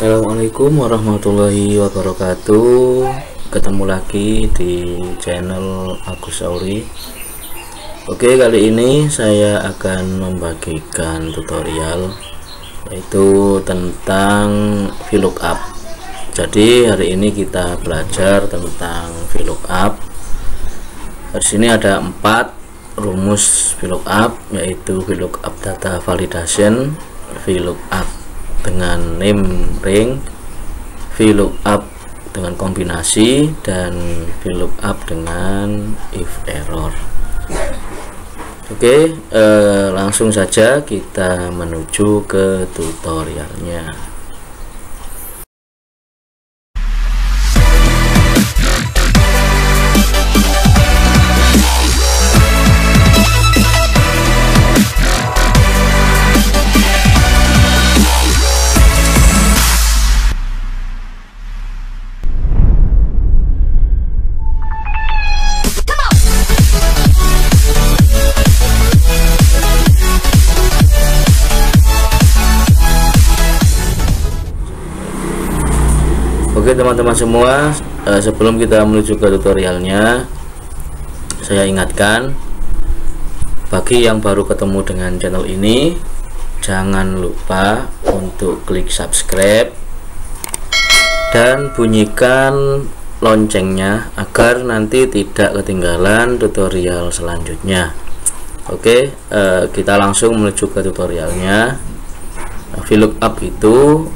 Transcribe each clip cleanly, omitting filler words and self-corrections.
Assalamualaikum warahmatullahi wabarakatuh. Ketemu lagi di channel Agus Sauri. Oke, kali ini saya akan membagikan tutorial yaitu tentang VLOOKUP. Jadi hari ini kita belajar tentang VLOOKUP. Di sini ada 4 rumus VLOOKUP, yaitu VLOOKUP data validation, VLOOKUP dengan name ring, VLOOKUP dengan kombinasi, dan VLOOKUP dengan if error. Oke, langsung saja kita menuju ke tutorialnya. Oke teman-teman semua, sebelum kita menuju ke tutorialnya, saya ingatkan bagi yang baru ketemu dengan channel ini, jangan lupa untuk klik subscribe dan bunyikan loncengnya agar nanti tidak ketinggalan tutorial selanjutnya. Oke, kita langsung menuju ke tutorialnya. VLOOKUP itu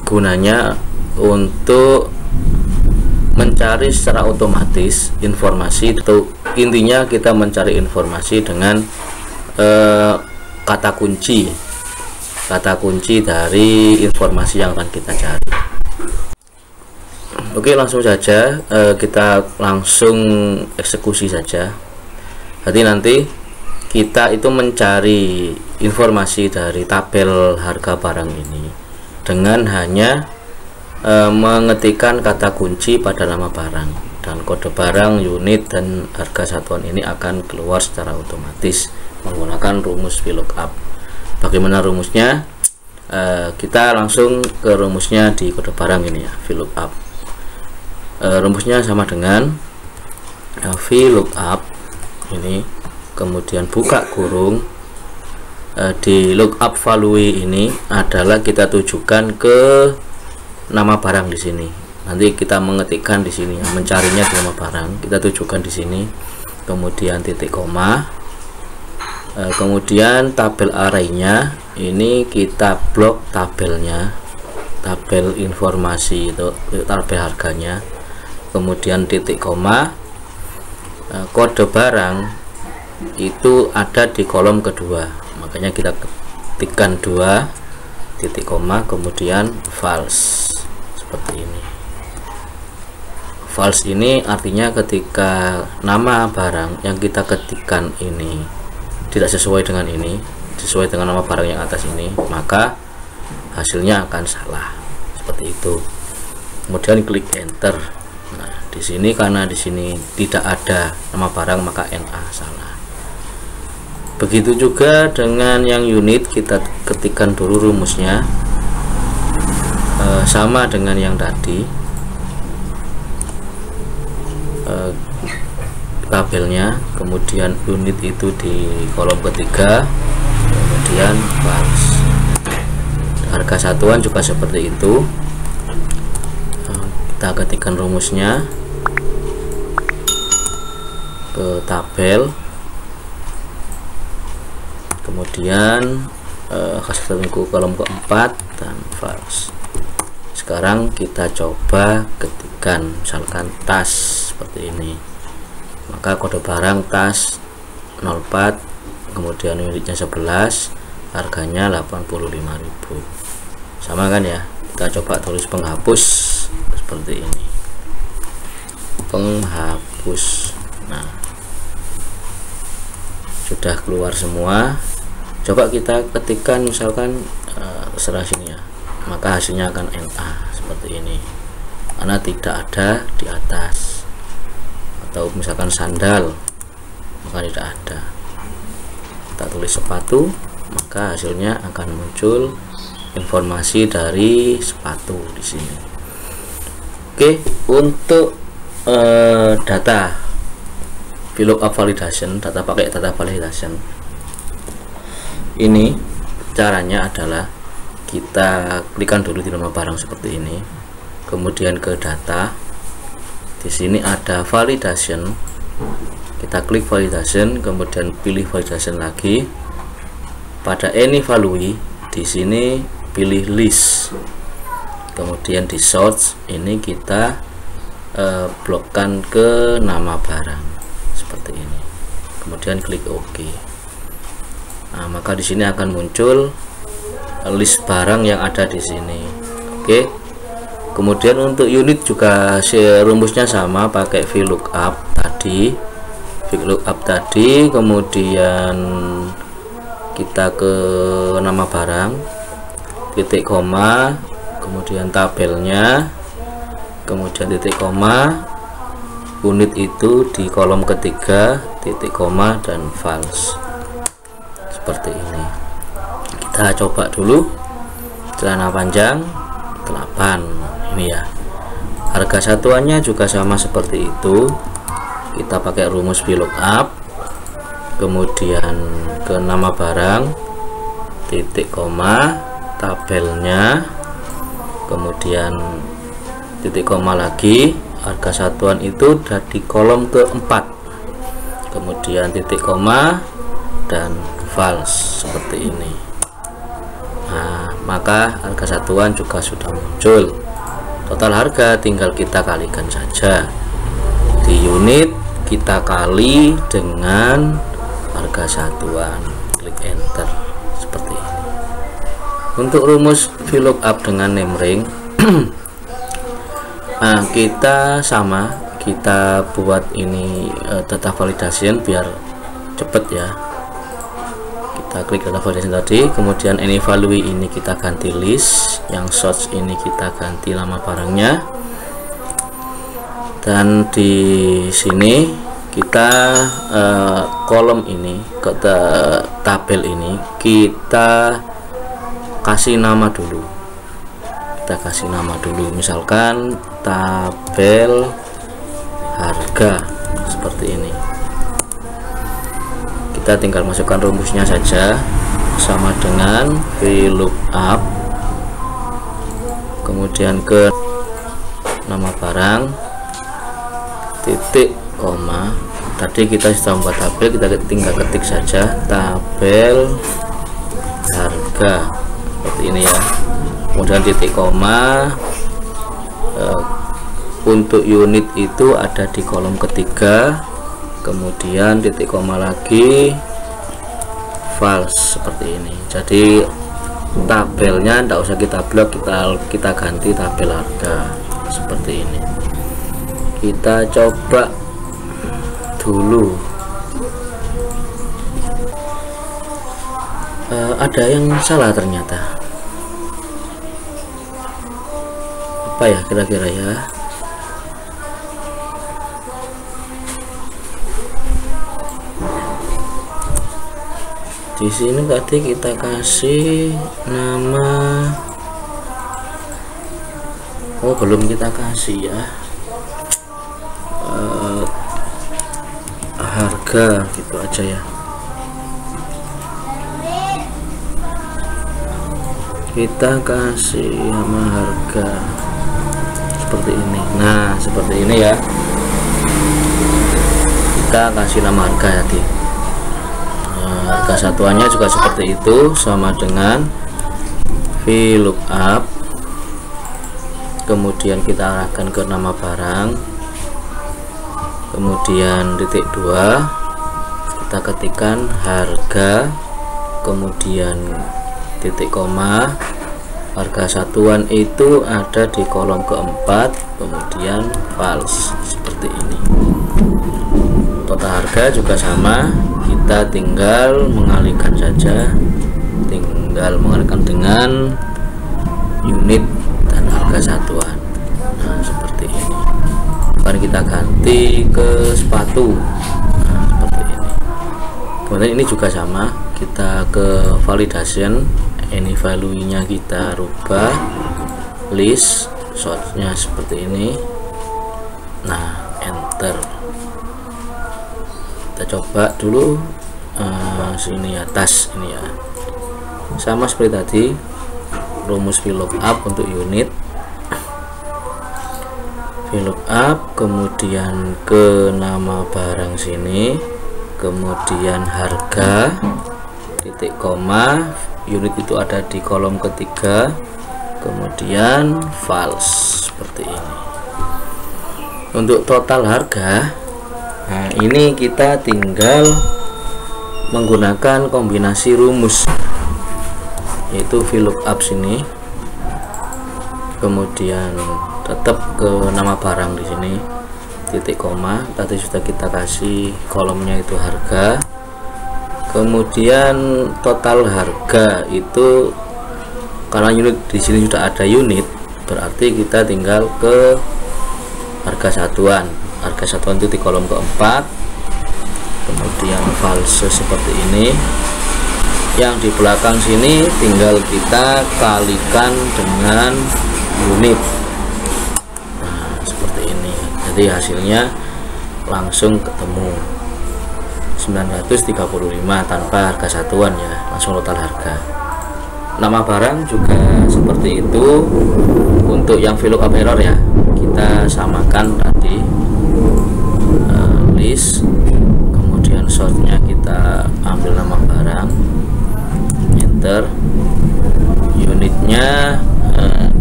gunanya untuk mencari secara otomatis informasi, atau intinya kita mencari informasi dengan kata kunci dari informasi yang akan kita cari. Oke, langsung saja kita langsung eksekusi saja. Jadi nanti kita itu mencari informasi dari tabel harga barang ini dengan hanya mengetikkan kata kunci pada nama barang, dan kode barang, unit, dan harga satuan ini akan keluar secara otomatis menggunakan rumus VLOOKUP. Bagaimana rumusnya? Kita langsung ke rumusnya di kode barang ini ya, VLOOKUP. Rumusnya sama dengan VLOOKUP ini, kemudian buka kurung, di lookup value ini adalah kita tujukan ke nama barang di sini. Nanti kita mengetikkan di sini, mencarinya di nama barang, kita tujukan di sini, kemudian titik koma, kemudian tabel arraynya ini kita blok tabelnya, tabel informasi itu tabel harganya, kemudian titik koma, kode barang itu ada di kolom kedua, makanya kita ketikkan 2 titik koma, kemudian false seperti ini. False ini artinya ketika nama barang yang kita ketikkan ini tidak sesuai dengan ini, sesuai dengan nama barang yang atas ini, maka hasilnya akan salah seperti itu. Kemudian klik enter. Nah, di sini karena di sini tidak ada nama barang maka NA salah. Begitu juga dengan yang unit, kita ketikkan dulu rumusnya, sama dengan yang tadi, tabelnya, kemudian unit itu di kolom ketiga, kemudian false. Harga satuan juga seperti itu, kita ketikkan rumusnya ke tabel, kemudian kasih tunggu kolom keempat dan false. Sekarang kita coba ketikkan misalkan tas seperti ini, maka kode barang tas 04, kemudian unitnya 11, harganya 85.000. Sama kan ya, kita coba tulis penghapus seperti ini, penghapus. Nah, sudah keluar semua. Coba kita ketikkan misalkan terserah sini ya, maka hasilnya akan NA seperti ini karena tidak ada di atas. Atau misalkan sandal, maka tidak ada. Kita tulis sepatu, maka hasilnya akan muncul informasi dari sepatu di sini. Oke, untuk data VLOOKUP validation, data validation ini caranya adalah kita klikkan dulu di nama barang seperti ini, kemudian ke data. Di sini ada validation, kita klik validation, kemudian pilih validation lagi. Pada any value di sini pilih list, kemudian di search ini kita blokkan ke nama barang seperti ini, kemudian klik OK. Nah, maka di sini akan muncul list barang yang ada di sini. Oke, kemudian untuk unit juga rumusnya sama, pakai VLOOKUP tadi, kemudian kita ke nama barang, titik koma, kemudian tabelnya, kemudian titik koma, unit itu di kolom ketiga, titik koma, dan false seperti ini. Kita coba dulu. Celana panjang 8 ini ya, harga satuannya juga sama seperti itu. Kita pakai rumus VLOOKUP, kemudian ke nama barang, titik koma, tabelnya, kemudian titik koma lagi, harga satuan itu ada di kolom keempat, kemudian titik koma dan false seperti ini. Nah, maka harga satuan juga sudah muncul. Total harga tinggal kita kalikan saja, di unit kita kali dengan harga satuan, klik enter seperti ini. Untuk rumus VLOOKUP dengan name ring nah, kita buat ini data validation biar cepet ya. Kita klik data validation tadi, kemudian any value ini kita ganti list, yang search ini kita ganti nama barangnya, dan di sini kita kolom ini ke tabel ini kita kasih nama dulu. Misalkan tabel harga seperti ini. Kita tinggal masukkan rumusnya saja, sama dengan VLOOKUP, kemudian ke nama barang, titik koma. Tadi kita sudah membuat tabel, kita tinggal ketik saja tabel harga seperti ini ya, kemudian titik koma. Untuk unit itu ada di kolom ketiga, kemudian titik koma lagi, false seperti ini. Jadi tabelnya tidak usah kita blok, kita ganti tabel harga seperti ini. Kita coba dulu. Ada yang salah ternyata. Apa ya kira-kira ya? Di sini tadi kita kasih nama, belum kita kasih ya, harga gitu aja ya. Kita kasih nama harga seperti ini. Nah, seperti ini ya, kita kasih nama harga tadi. Harga satuannya juga seperti itu, sama dengan VLOOKUP, kemudian kita arahkan ke nama barang, kemudian titik 2 kita ketikkan harga, kemudian titik koma, harga satuan itu ada di kolom keempat, kemudian false seperti ini. Total harga juga sama, kita tinggal mengalihkan saja, dengan unit dan harga satuan. Nah, seperti ini. Akan kita ganti ke sepatu. Nah, seperti ini. Kemudian ini juga sama, kita ke validation, ini value-nya kita rubah, list shortnya seperti ini. Nah, enter. Kita coba dulu sini ya, tas ini ya, sama seperti tadi, rumus VLOOKUP untuk unit, VLOOKUP, kemudian ke nama barang sini, kemudian harga, titik koma, unit itu ada di kolom ketiga, kemudian false seperti ini. Untuk total harga, nah ini kita tinggal menggunakan kombinasi rumus, yaitu VLOOKUP sini, kemudian tetap ke nama barang di sini, titik koma, tadi sudah kita kasih kolomnya itu harga, kemudian total harga itu karena unit di sini sudah ada unit, berarti kita tinggal ke harga satuan. Harga satuan itu di kolom keempat, kemudian false seperti ini. Yang di belakang sini tinggal kita kalikan dengan unit. Nah, seperti ini. Jadi hasilnya langsung ketemu 935 tanpa harga satuan ya, langsung total harga. Nama barang juga seperti itu. Untuk yang VLOOKUP error ya, kita samakan tadi, list, kemudian shortnya kita ambil nama barang, enter, unitnya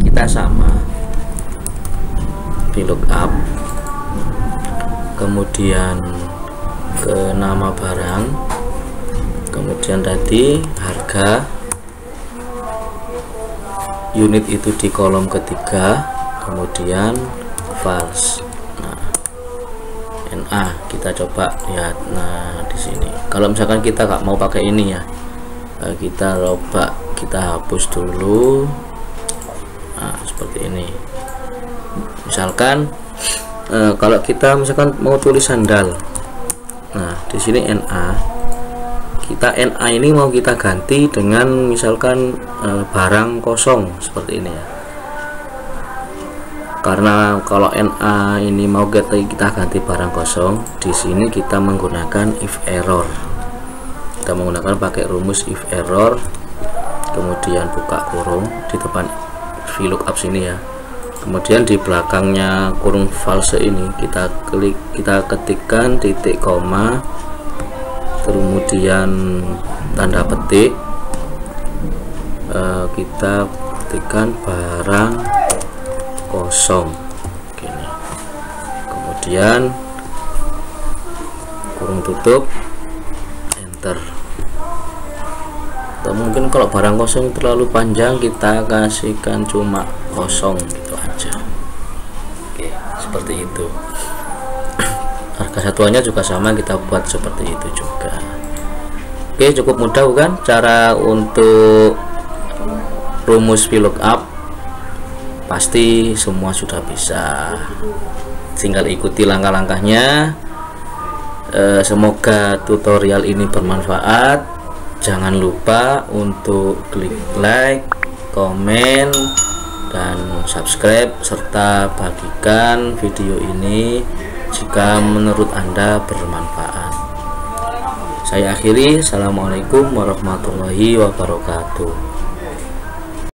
kita sama, VLOOKUP, kemudian ke nama barang, kemudian tadi harga, unit itu di kolom ketiga, kemudian false. Nah, NA kita coba lihat. Nah, di sini kalau misalkan kita nggak mau pakai ini ya, kita coba kita hapus dulu. Nah, seperti ini. Misalkan kalau kita misalkan mau tulis sandal, nah di sini NA, kita NA ini mau kita ganti dengan misalkan barang kosong seperti ini ya. Karena kalau NA ini mau kita ganti barang kosong, di sini kita menggunakan if error. Kita menggunakan pakai rumus if error, kemudian buka kurung di depan VLOOKUP sini ya. Kemudian di belakangnya kurung false ini kita klik, kita ketikkan titik koma, kemudian tanda petik, kita ketikkan barang kosong gini, kemudian kurung tutup, enter. Atau mungkin kalau barang kosong terlalu panjang, kita kasihkan cuma kosong gitu aja. Oke, seperti itu. Harga satuannya juga sama, kita buat seperti itu juga. Oke, cukup mudah bukan cara untuk rumus VLOOKUP? Pasti semua sudah bisa, tinggal ikuti langkah-langkahnya. Semoga tutorial ini bermanfaat. Jangan lupa untuk klik like, komen, dan subscribe, serta bagikan video ini jika menurut Anda bermanfaat. Saya akhiri, assalamualaikum warahmatullahi wabarakatuh.